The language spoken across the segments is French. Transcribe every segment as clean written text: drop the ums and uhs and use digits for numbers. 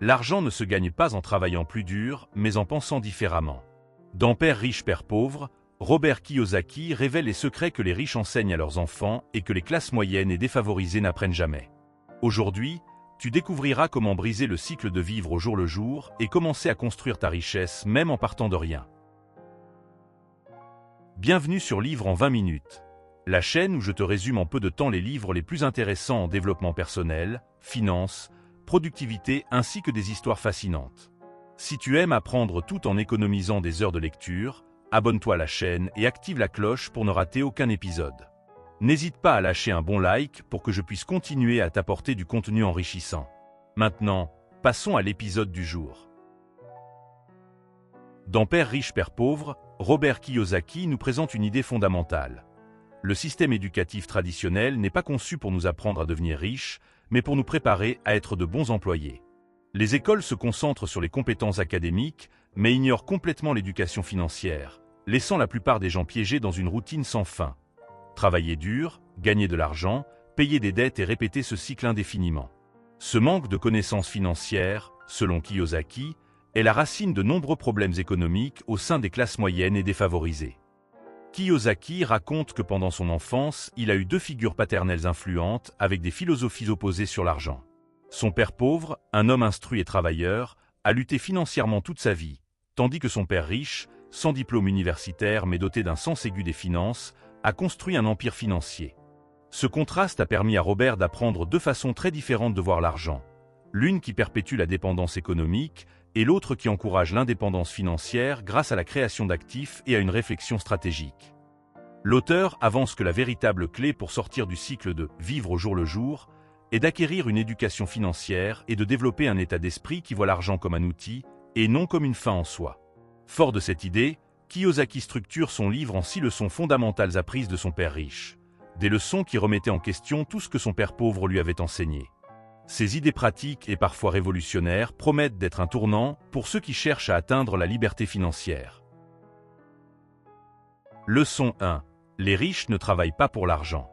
L'argent ne se gagne pas en travaillant plus dur, mais en pensant différemment. Dans Père riche, Père pauvre, Robert Kiyosaki révèle les secrets que les riches enseignent à leurs enfants et que les classes moyennes et défavorisées n'apprennent jamais. Aujourd'hui, tu découvriras comment briser le cycle de vivre au jour le jour et commencer à construire ta richesse même en partant de rien. Bienvenue sur Livre en 20 minutes, la chaîne où je te résume en peu de temps les livres les plus intéressants en développement personnel, finance, productivité ainsi que des histoires fascinantes. Si tu aimes apprendre tout en économisant des heures de lecture, abonne-toi à la chaîne et active la cloche pour ne rater aucun épisode. N'hésite pas à lâcher un bon like pour que je puisse continuer à t'apporter du contenu enrichissant. Maintenant, passons à l'épisode du jour. Dans Père riche, Père pauvre, Robert Kiyosaki nous présente une idée fondamentale. Le système éducatif traditionnel n'est pas conçu pour nous apprendre à devenir riches, mais pour nous préparer à être de bons employés. Les écoles se concentrent sur les compétences académiques, mais ignorent complètement l'éducation financière, laissant la plupart des gens piégés dans une routine sans fin. Travailler dur, gagner de l'argent, payer des dettes et répéter ce cycle indéfiniment. Ce manque de connaissances financières, selon Kiyosaki, est la racine de nombreux problèmes économiques au sein des classes moyennes et défavorisées. Kiyosaki raconte que pendant son enfance, il a eu deux figures paternelles influentes avec des philosophies opposées sur l'argent. Son père pauvre, un homme instruit et travailleur, a lutté financièrement toute sa vie, tandis que son père riche, sans diplôme universitaire mais doté d'un sens aigu des finances, a construit un empire financier. Ce contraste a permis à Robert d'apprendre deux façons très différentes de voir l'argent, l'une qui perpétue la dépendance économique et l'autre qui encourage l'indépendance financière grâce à la création d'actifs et à une réflexion stratégique. L'auteur avance que la véritable clé pour sortir du cycle de « vivre au jour le jour » est d'acquérir une éducation financière et de développer un état d'esprit qui voit l'argent comme un outil et non comme une fin en soi. Fort de cette idée, Kiyosaki structure son livre en 6 leçons fondamentales apprises de son père riche, des leçons qui remettaient en question tout ce que son père pauvre lui avait enseigné. Ces idées pratiques et parfois révolutionnaires promettent d'être un tournant pour ceux qui cherchent à atteindre la liberté financière. Leçon 1. Les riches ne travaillent pas pour l'argent.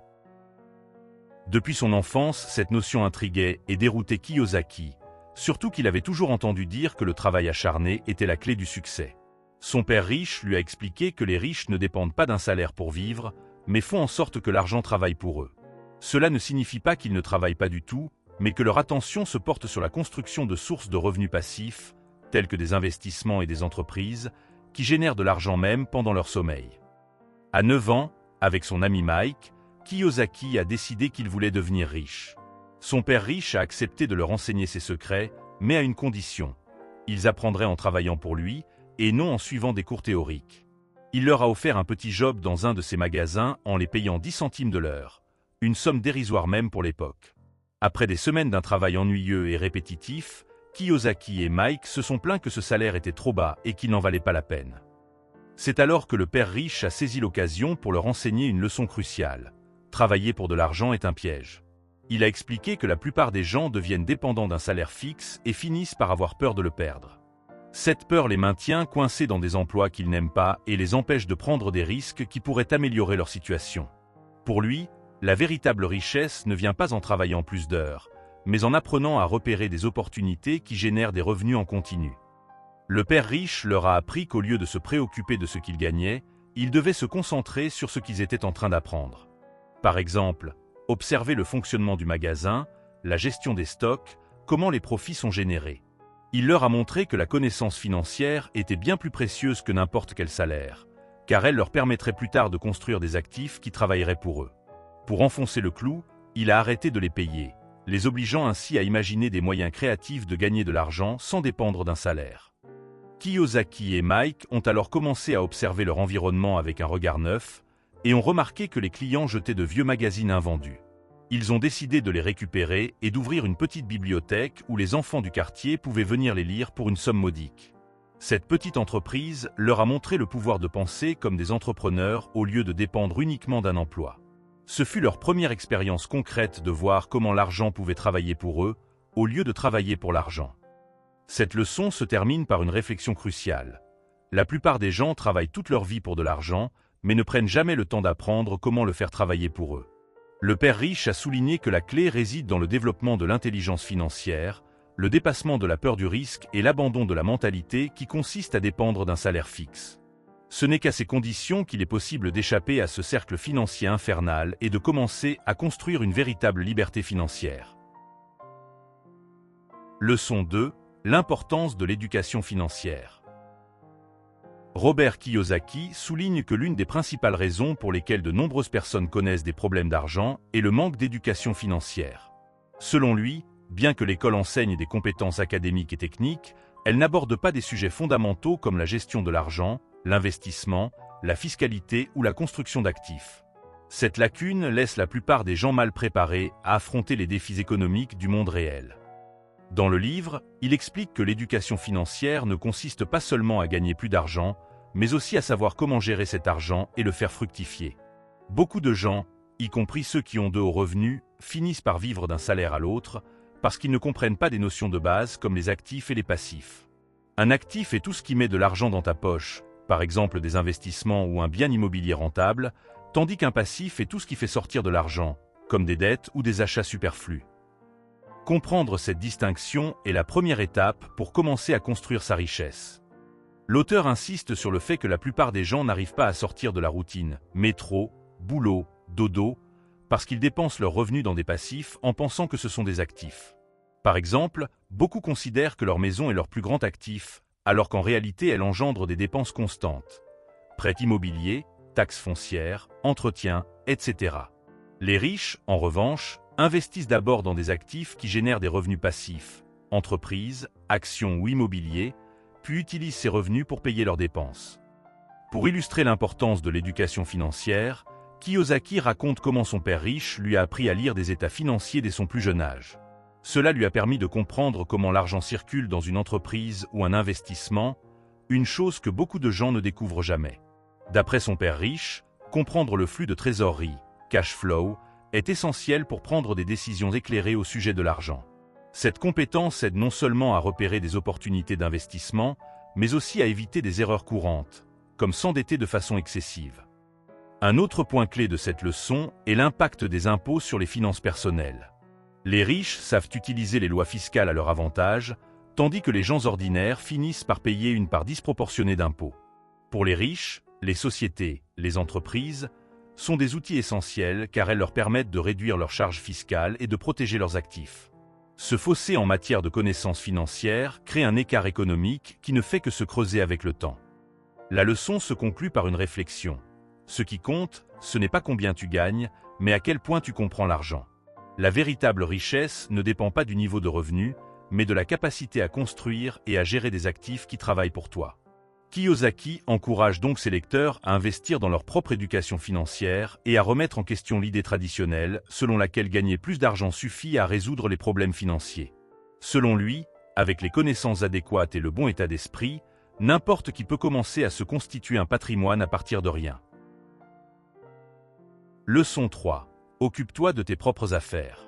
Depuis son enfance, cette notion intriguait et déroutait Kiyosaki, surtout qu'il avait toujours entendu dire que le travail acharné était la clé du succès. Son père riche lui a expliqué que les riches ne dépendent pas d'un salaire pour vivre, mais font en sorte que l'argent travaille pour eux. Cela ne signifie pas qu'ils ne travaillent pas du tout, mais que leur attention se porte sur la construction de sources de revenus passifs, tels que des investissements et des entreprises, qui génèrent de l'argent même pendant leur sommeil. À 9 ans, avec son ami Mike, Kiyosaki a décidé qu'il voulait devenir riche. Son père riche a accepté de leur enseigner ses secrets, mais à une condition. Ils apprendraient en travaillant pour lui, et non en suivant des cours théoriques. Il leur a offert un petit job dans un de ses magasins en les payant 10 centimes de l'heure, une somme dérisoire même pour l'époque. Après des semaines d'un travail ennuyeux et répétitif, Kiyosaki et Mike se sont plaints que ce salaire était trop bas et qu'il n'en valait pas la peine. C'est alors que le père riche a saisi l'occasion pour leur enseigner une leçon cruciale. Travailler pour de l'argent est un piège. Il a expliqué que la plupart des gens deviennent dépendants d'un salaire fixe et finissent par avoir peur de le perdre. Cette peur les maintient coincés dans des emplois qu'ils n'aiment pas et les empêche de prendre des risques qui pourraient améliorer leur situation. Pour lui, la véritable richesse ne vient pas en travaillant plus d'heures, mais en apprenant à repérer des opportunités qui génèrent des revenus en continu. Le père riche leur a appris qu'au lieu de se préoccuper de ce qu'ils gagnaient, ils devaient se concentrer sur ce qu'ils étaient en train d'apprendre. Par exemple, observer le fonctionnement du magasin, la gestion des stocks, comment les profits sont générés. Il leur a montré que la connaissance financière était bien plus précieuse que n'importe quel salaire, car elle leur permettrait plus tard de construire des actifs qui travailleraient pour eux. Pour enfoncer le clou, il a arrêté de les payer, les obligeant ainsi à imaginer des moyens créatifs de gagner de l'argent sans dépendre d'un salaire. Kiyosaki et Mike ont alors commencé à observer leur environnement avec un regard neuf et ont remarqué que les clients jetaient de vieux magazines invendus. Ils ont décidé de les récupérer et d'ouvrir une petite bibliothèque où les enfants du quartier pouvaient venir les lire pour une somme modique. Cette petite entreprise leur a montré le pouvoir de penser comme des entrepreneurs au lieu de dépendre uniquement d'un emploi. Ce fut leur première expérience concrète de voir comment l'argent pouvait travailler pour eux, au lieu de travailler pour l'argent. Cette leçon se termine par une réflexion cruciale. La plupart des gens travaillent toute leur vie pour de l'argent, mais ne prennent jamais le temps d'apprendre comment le faire travailler pour eux. Le père riche a souligné que la clé réside dans le développement de l'intelligence financière, le dépassement de la peur du risque et l'abandon de la mentalité qui consiste à dépendre d'un salaire fixe. Ce n'est qu'à ces conditions qu'il est possible d'échapper à ce cercle financier infernal et de commencer à construire une véritable liberté financière. Leçon 2. L'importance de l'éducation financière. Robert Kiyosaki souligne que l'une des principales raisons pour lesquelles de nombreuses personnes connaissent des problèmes d'argent est le manque d'éducation financière. Selon lui, bien que l'école enseigne des compétences académiques et techniques, elle n'aborde pas des sujets fondamentaux comme la gestion de l'argent, l'investissement, la fiscalité ou la construction d'actifs. Cette lacune laisse la plupart des gens mal préparés à affronter les défis économiques du monde réel. Dans le livre, il explique que l'éducation financière ne consiste pas seulement à gagner plus d'argent, mais aussi à savoir comment gérer cet argent et le faire fructifier. Beaucoup de gens, y compris ceux qui ont de hauts revenus, finissent par vivre d'un salaire à l'autre, parce qu'ils ne comprennent pas des notions de base comme les actifs et les passifs. Un actif est tout ce qui met de l'argent dans ta poche, par exemple des investissements ou un bien immobilier rentable, tandis qu'un passif est tout ce qui fait sortir de l'argent, comme des dettes ou des achats superflus. Comprendre cette distinction est la première étape pour commencer à construire sa richesse. L'auteur insiste sur le fait que la plupart des gens n'arrivent pas à sortir de la routine, métro, boulot, dodo, parce qu'ils dépensent leurs revenus dans des passifs en pensant que ce sont des actifs. Par exemple, beaucoup considèrent que leur maison est leur plus grand actif, alors qu'en réalité elle engendre des dépenses constantes. Prêts immobiliers, taxes foncières, entretien, etc. Les riches, en revanche, investissent d'abord dans des actifs qui génèrent des revenus passifs, entreprises, actions ou immobiliers, puis utilisent ces revenus pour payer leurs dépenses. Pour illustrer l'importance de l'éducation financière, Kiyosaki raconte comment son père riche lui a appris à lire des états financiers dès son plus jeune âge. Cela lui a permis de comprendre comment l'argent circule dans une entreprise ou un investissement, une chose que beaucoup de gens ne découvrent jamais. D'après son père riche, comprendre le flux de trésorerie, cash flow, est essentiel pour prendre des décisions éclairées au sujet de l'argent. Cette compétence aide non seulement à repérer des opportunités d'investissement, mais aussi à éviter des erreurs courantes, comme s'endetter de façon excessive. Un autre point clé de cette leçon est l'impact des impôts sur les finances personnelles. Les riches savent utiliser les lois fiscales à leur avantage, tandis que les gens ordinaires finissent par payer une part disproportionnée d'impôts. Pour les riches, les sociétés, les entreprises, sont des outils essentiels car elles leur permettent de réduire leurs charges fiscales et de protéger leurs actifs. Ce fossé en matière de connaissances financières crée un écart économique qui ne fait que se creuser avec le temps. La leçon se conclut par une réflexion. Ce qui compte, ce n'est pas combien tu gagnes, mais à quel point tu comprends l'argent. La véritable richesse ne dépend pas du niveau de revenu, mais de la capacité à construire et à gérer des actifs qui travaillent pour toi. Kiyosaki encourage donc ses lecteurs à investir dans leur propre éducation financière et à remettre en question l'idée traditionnelle selon laquelle gagner plus d'argent suffit à résoudre les problèmes financiers. Selon lui, avec les connaissances adéquates et le bon état d'esprit, n'importe qui peut commencer à se constituer un patrimoine à partir de rien. Leçon 3. Occupe-toi de tes propres affaires.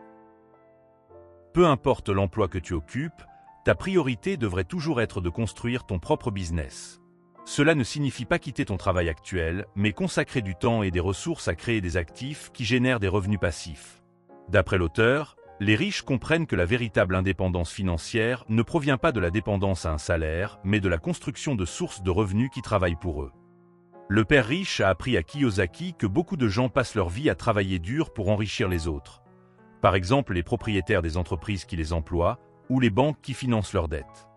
Peu importe l'emploi que tu occupes, ta priorité devrait toujours être de construire ton propre business. Cela ne signifie pas quitter ton travail actuel, mais consacrer du temps et des ressources à créer des actifs qui génèrent des revenus passifs. D'après l'auteur, les riches comprennent que la véritable indépendance financière ne provient pas de la dépendance à un salaire, mais de la construction de sources de revenus qui travaillent pour eux. Le père riche a appris à Kiyosaki que beaucoup de gens passent leur vie à travailler dur pour enrichir les autres. Par exemple, les propriétaires des entreprises qui les emploient ou les banques qui financent leurs dettes.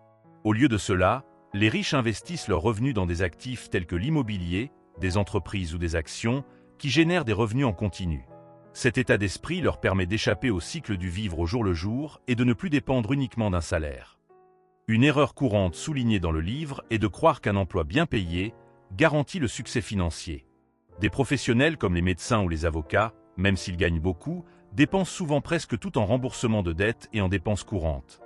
Au lieu de cela, les riches investissent leurs revenus dans des actifs tels que l'immobilier, des entreprises ou des actions qui génèrent des revenus en continu. Cet état d'esprit leur permet d'échapper au cycle du vivre au jour le jour et de ne plus dépendre uniquement d'un salaire. Une erreur courante soulignée dans le livre est de croire qu'un emploi bien payé garantit le succès financier. Des professionnels comme les médecins ou les avocats, même s'ils gagnent beaucoup, dépensent souvent presque tout en remboursement de dettes et en dépenses courantes,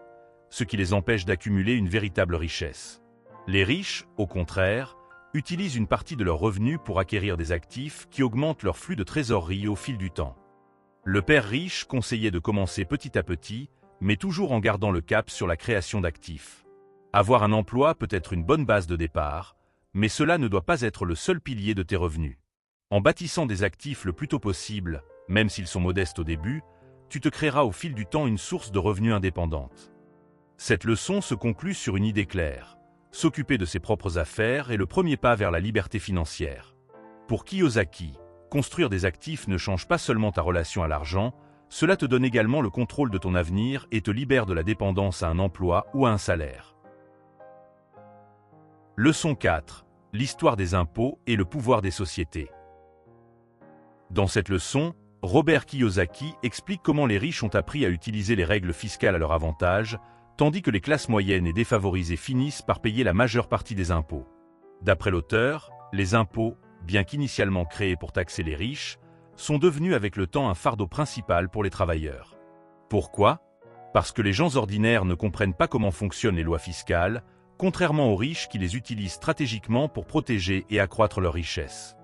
ce qui les empêche d'accumuler une véritable richesse. Les riches, au contraire, utilisent une partie de leurs revenus pour acquérir des actifs qui augmentent leur flux de trésorerie au fil du temps. Le père riche conseillait de commencer petit à petit, mais toujours en gardant le cap sur la création d'actifs. Avoir un emploi peut être une bonne base de départ, mais cela ne doit pas être le seul pilier de tes revenus. En bâtissant des actifs le plus tôt possible, Même s'ils sont modestes au début, tu te créeras au fil du temps une source de revenus indépendante. Cette leçon se conclut sur une idée claire. S'occuper de ses propres affaires est le premier pas vers la liberté financière. Pour Kiyosaki, construire des actifs ne change pas seulement ta relation à l'argent, cela te donne également le contrôle de ton avenir et te libère de la dépendance à un emploi ou à un salaire. Leçon 4. L'histoire des impôts et le pouvoir des sociétés. Dans cette leçon, Robert Kiyosaki explique comment les riches ont appris à utiliser les règles fiscales à leur avantage, tandis que les classes moyennes et défavorisées finissent par payer la majeure partie des impôts. D'après l'auteur, les impôts, bien qu'initialement créés pour taxer les riches, sont devenus avec le temps un fardeau principal pour les travailleurs. Pourquoi? Parce que les gens ordinaires ne comprennent pas comment fonctionnent les lois fiscales, contrairement aux riches qui les utilisent stratégiquement pour protéger et accroître leur richesse.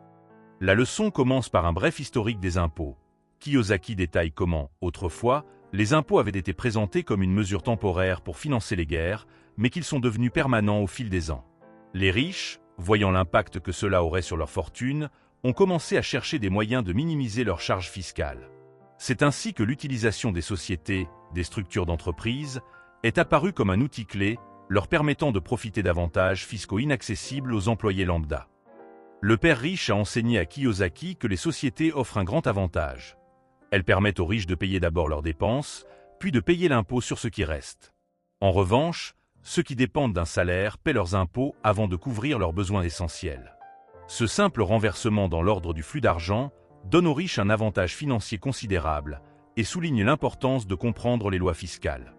La leçon commence par un bref historique des impôts. Kiyosaki détaille comment, autrefois, les impôts avaient été présentés comme une mesure temporaire pour financer les guerres, mais qu'ils sont devenus permanents au fil des ans. Les riches, voyant l'impact que cela aurait sur leur fortune, ont commencé à chercher des moyens de minimiser leurs charges fiscales. C'est ainsi que l'utilisation des sociétés, des structures d'entreprise, est apparue comme un outil clé, leur permettant de profiter d'avantages fiscaux inaccessibles aux employés lambda. Le père riche a enseigné à Kiyosaki que les sociétés offrent un grand avantage. Elles permettent aux riches de payer d'abord leurs dépenses, puis de payer l'impôt sur ce qui reste. En revanche, ceux qui dépendent d'un salaire paient leurs impôts avant de couvrir leurs besoins essentiels. Ce simple renversement dans l'ordre du flux d'argent donne aux riches un avantage financier considérable et souligne l'importance de comprendre les lois fiscales.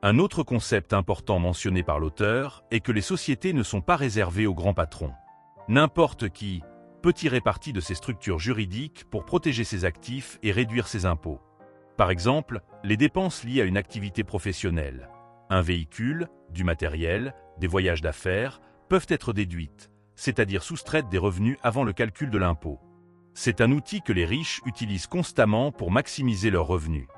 Un autre concept important mentionné par l'auteur est que les sociétés ne sont pas réservées aux grands patrons. N'importe qui peut tirer parti de ces structures juridiques pour protéger ses actifs et réduire ses impôts. Par exemple, les dépenses liées à une activité professionnelle, un véhicule, du matériel, des voyages d'affaires, peuvent être déduites, c'est-à-dire soustraites des revenus avant le calcul de l'impôt. C'est un outil que les riches utilisent constamment pour maximiser leurs revenus.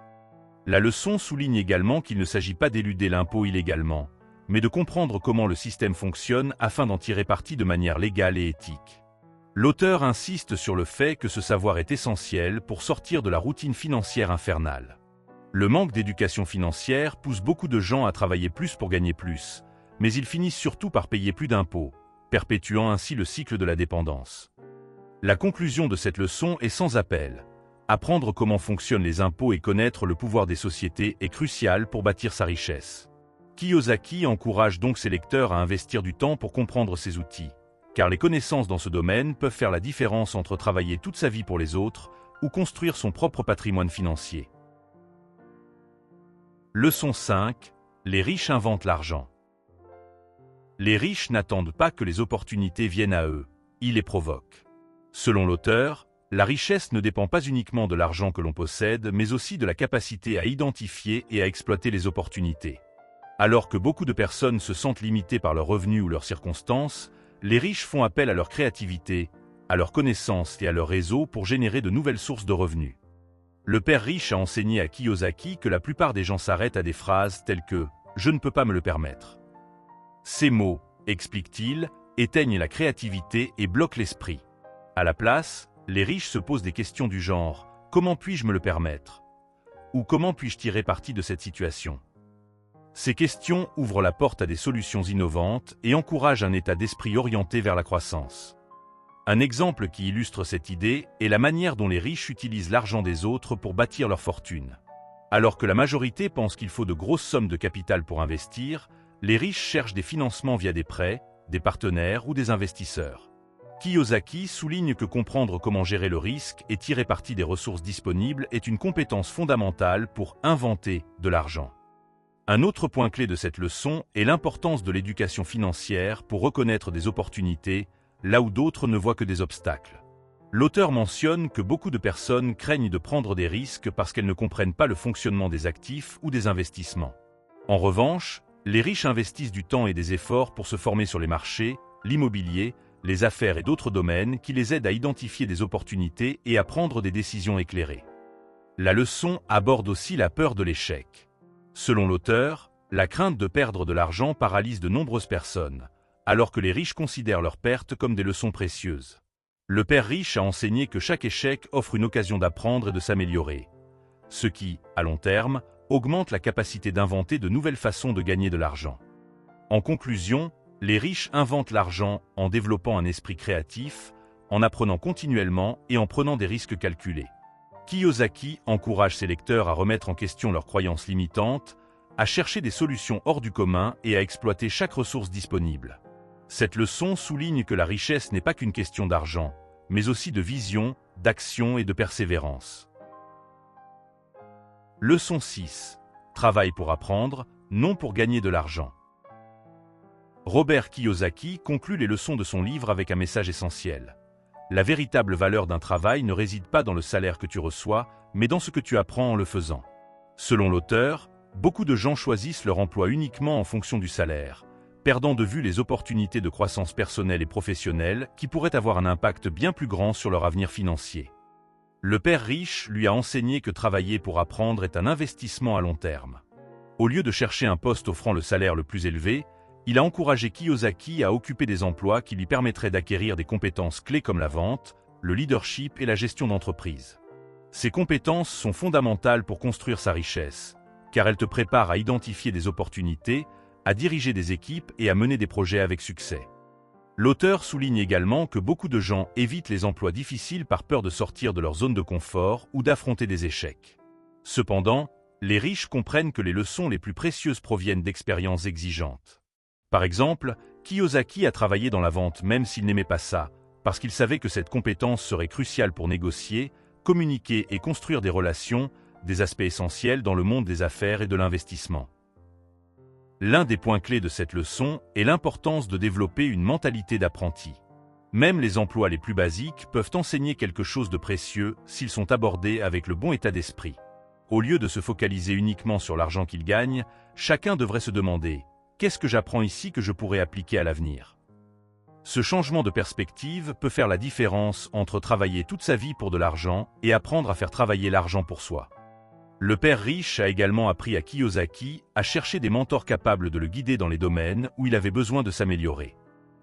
La leçon souligne également qu'il ne s'agit pas d'éluder l'impôt illégalement, mais de comprendre comment le système fonctionne afin d'en tirer parti de manière légale et éthique. L'auteur insiste sur le fait que ce savoir est essentiel pour sortir de la routine financière infernale. Le manque d'éducation financière pousse beaucoup de gens à travailler plus pour gagner plus, mais ils finissent surtout par payer plus d'impôts, perpétuant ainsi le cycle de la dépendance. La conclusion de cette leçon est sans appel. Apprendre comment fonctionnent les impôts et connaître le pouvoir des sociétés est crucial pour bâtir sa richesse. Kiyosaki encourage donc ses lecteurs à investir du temps pour comprendre ces outils, car les connaissances dans ce domaine peuvent faire la différence entre travailler toute sa vie pour les autres ou construire son propre patrimoine financier. Leçon 5. Les riches inventent l'argent. Les riches n'attendent pas que les opportunités viennent à eux, ils les provoquent. Selon l'auteur, la richesse ne dépend pas uniquement de l'argent que l'on possède, mais aussi de la capacité à identifier et à exploiter les opportunités. Alors que beaucoup de personnes se sentent limitées par leurs revenus ou leurs circonstances, les riches font appel à leur créativité, à leurs connaissances et à leur réseau pour générer de nouvelles sources de revenus. Le père riche a enseigné à Kiyosaki que la plupart des gens s'arrêtent à des phrases telles que « je ne peux pas me le permettre ». Ces mots, explique-t-il, éteignent la créativité et bloquent l'esprit. À la place, les riches se posent des questions du genre « comment puis-je me le permettre ?» ou « comment puis-je tirer parti de cette situation ?» Ces questions ouvrent la porte à des solutions innovantes et encouragent un état d'esprit orienté vers la croissance. Un exemple qui illustre cette idée est la manière dont les riches utilisent l'argent des autres pour bâtir leur fortune. Alors que la majorité pense qu'il faut de grosses sommes de capital pour investir, les riches cherchent des financements via des prêts, des partenaires ou des investisseurs. Kiyosaki souligne que comprendre comment gérer le risque et tirer parti des ressources disponibles est une compétence fondamentale pour inventer de l'argent. Un autre point clé de cette leçon est l'importance de l'éducation financière pour reconnaître des opportunités, là où d'autres ne voient que des obstacles. L'auteur mentionne que beaucoup de personnes craignent de prendre des risques parce qu'elles ne comprennent pas le fonctionnement des actifs ou des investissements. En revanche, les riches investissent du temps et des efforts pour se former sur les marchés, l'immobilier, les affaires et d'autres domaines qui les aident à identifier des opportunités et à prendre des décisions éclairées. La leçon aborde aussi la peur de l'échec. Selon l'auteur, la crainte de perdre de l'argent paralyse de nombreuses personnes, alors que les riches considèrent leurs pertes comme des leçons précieuses. Le père riche a enseigné que chaque échec offre une occasion d'apprendre et de s'améliorer, ce qui, à long terme, augmente la capacité d'inventer de nouvelles façons de gagner de l'argent. En conclusion, les riches inventent l'argent en développant un esprit créatif, en apprenant continuellement et en prenant des risques calculés. Kiyosaki encourage ses lecteurs à remettre en question leurs croyances limitantes, à chercher des solutions hors du commun et à exploiter chaque ressource disponible. Cette leçon souligne que la richesse n'est pas qu'une question d'argent, mais aussi de vision, d'action et de persévérance. Leçon 6. Travaille pour apprendre, non pour gagner de l'argent. Robert Kiyosaki conclut les leçons de son livre avec un message essentiel. La véritable valeur d'un travail ne réside pas dans le salaire que tu reçois, mais dans ce que tu apprends en le faisant. Selon l'auteur, beaucoup de gens choisissent leur emploi uniquement en fonction du salaire, perdant de vue les opportunités de croissance personnelle et professionnelle qui pourraient avoir un impact bien plus grand sur leur avenir financier. Le père riche lui a enseigné que travailler pour apprendre est un investissement à long terme. Au lieu de chercher un poste offrant le salaire le plus élevé, il a encouragé Kiyosaki à occuper des emplois qui lui permettraient d'acquérir des compétences clés comme la vente, le leadership et la gestion d'entreprise. Ces compétences sont fondamentales pour construire sa richesse, car elles te préparent à identifier des opportunités, à diriger des équipes et à mener des projets avec succès. L'auteur souligne également que beaucoup de gens évitent les emplois difficiles par peur de sortir de leur zone de confort ou d'affronter des échecs. Cependant, les riches comprennent que les leçons les plus précieuses proviennent d'expériences exigeantes. Par exemple, Kiyosaki a travaillé dans la vente même s'il n'aimait pas ça, parce qu'il savait que cette compétence serait cruciale pour négocier, communiquer et construire des relations, des aspects essentiels dans le monde des affaires et de l'investissement. L'un des points clés de cette leçon est l'importance de développer une mentalité d'apprenti. Même les emplois les plus basiques peuvent enseigner quelque chose de précieux s'ils sont abordés avec le bon état d'esprit. Au lieu de se focaliser uniquement sur l'argent qu'ils gagnent, chacun devrait se demander « Qu'est-ce que j'apprends ici que je pourrais appliquer à l'avenir ?» Ce changement de perspective peut faire la différence entre travailler toute sa vie pour de l'argent et apprendre à faire travailler l'argent pour soi. Le père riche a également appris à Kiyosaki à chercher des mentors capables de le guider dans les domaines où il avait besoin de s'améliorer.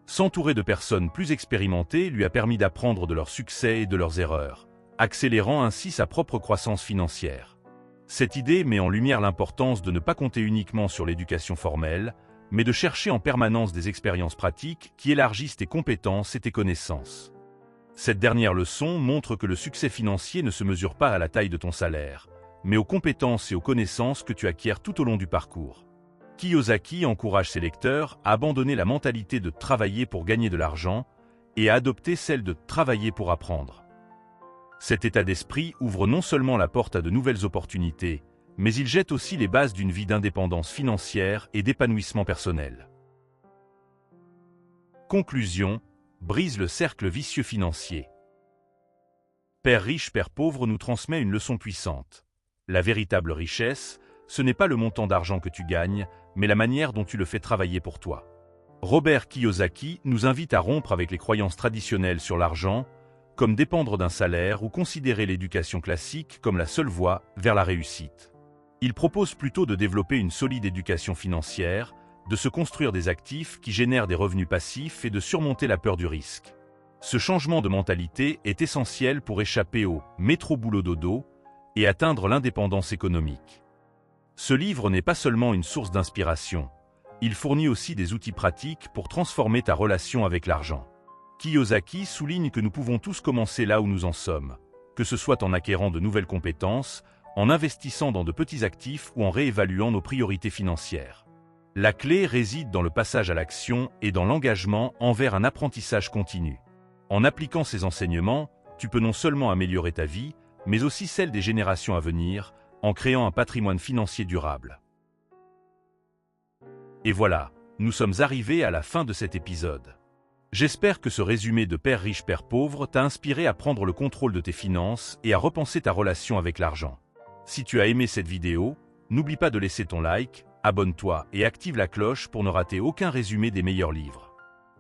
S'entourer de personnes plus expérimentées lui a permis d'apprendre de leurs succès et de leurs erreurs, accélérant ainsi sa propre croissance financière. Cette idée met en lumière l'importance de ne pas compter uniquement sur l'éducation formelle, mais de chercher en permanence des expériences pratiques qui élargissent tes compétences et tes connaissances. Cette dernière leçon montre que le succès financier ne se mesure pas à la taille de ton salaire, mais aux compétences et aux connaissances que tu acquiers tout au long du parcours. Kiyosaki encourage ses lecteurs à abandonner la mentalité de travailler pour gagner de l'argent et à adopter celle de travailler pour apprendre. Cet état d'esprit ouvre non seulement la porte à de nouvelles opportunités, mais il jette aussi les bases d'une vie d'indépendance financière et d'épanouissement personnel. Conclusion, brise le cercle vicieux financier. Père riche, père pauvre nous transmet une leçon puissante. La véritable richesse, ce n'est pas le montant d'argent que tu gagnes, mais la manière dont tu le fais travailler pour toi. Robert Kiyosaki nous invite à rompre avec les croyances traditionnelles sur l'argent, comme dépendre d'un salaire ou considérer l'éducation classique comme la seule voie vers la réussite. Il propose plutôt de développer une solide éducation financière, de se construire des actifs qui génèrent des revenus passifs et de surmonter la peur du risque. Ce changement de mentalité est essentiel pour échapper au « métro-boulot-dodo » et atteindre l'indépendance économique. Ce livre n'est pas seulement une source d'inspiration, il fournit aussi des outils pratiques pour transformer ta relation avec l'argent. Kiyosaki souligne que nous pouvons tous commencer là où nous en sommes, que ce soit en acquérant de nouvelles compétences, en investissant dans de petits actifs ou en réévaluant nos priorités financières. La clé réside dans le passage à l'action et dans l'engagement envers un apprentissage continu. En appliquant ces enseignements, tu peux non seulement améliorer ta vie, mais aussi celle des générations à venir, en créant un patrimoine financier durable. Et voilà, nous sommes arrivés à la fin de cet épisode. J'espère que ce résumé de Père riche, Père pauvre t'a inspiré à prendre le contrôle de tes finances et à repenser ta relation avec l'argent. Si tu as aimé cette vidéo, n'oublie pas de laisser ton like, abonne-toi et active la cloche pour ne rater aucun résumé des meilleurs livres.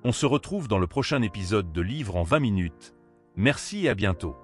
On se retrouve dans le prochain épisode de Livres en 20 minutes. Merci et à bientôt.